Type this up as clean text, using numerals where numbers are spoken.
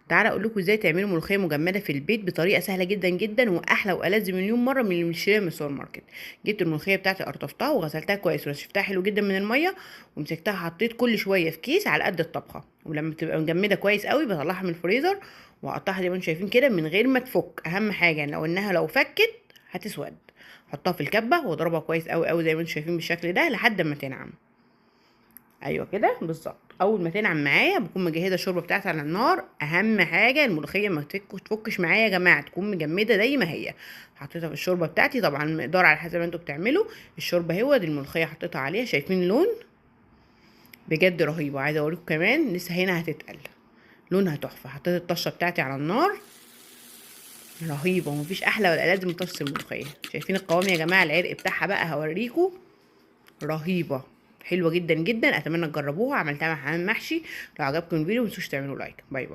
تعالى اقول لكم ازاي تعملوا ملوخيه مجمده في البيت بطريقه سهله جدا جدا واحلى والذ مليون مره من اللي بنشتريها من السوبر ماركت. جبت الملوخيه بتاعتي، قرطفتها وغسلتها كويس ونشفتها حلو جدا من الميه، ومسكتها حطيت كل شويه في كيس على قد الطبخه، ولما تبقى مجمده كويس قوي بطلعها من الفريزر واقطعها زي ما انتم شايفين كده من غير ما تفك. اهم حاجه لو فكت هتسود. احطها في الكبه واضربها كويس قوي قوي زي ما انتم شايفين بالشكل ده لحد ما تنعم. ايوه كده بالظبط. اول ما تنعم معايا بكون مجهزه الشوربه بتاعتي على النار. اهم حاجه الملوخيه ما تفكش معايا يا جماعه، تكون مجمده زي ما هي. حطيتها في الشوربه بتاعتي، طبعا المقدار على حسب ما انتوا بتعملوا. الشوربه هو دي الملوخيه حطيتها عليها، شايفين اللون بجد رهيبه. عايزه اوريكم كمان لسه هنا هتتقل، لونها تحفه. حطيت الطشه بتاعتي على النار رهيبه، ومفيش احلى ولا لازم من طشه الملوخيه. شايفين القوام يا جماعه، العرق بتاعها بقى هوريكم رهيبه، حلوه جدا جدا. اتمنى تجربوها. عملتها مع حمام محشي. لو عجبكم الفيديو متنسوش تعملوا لايك. باي باي.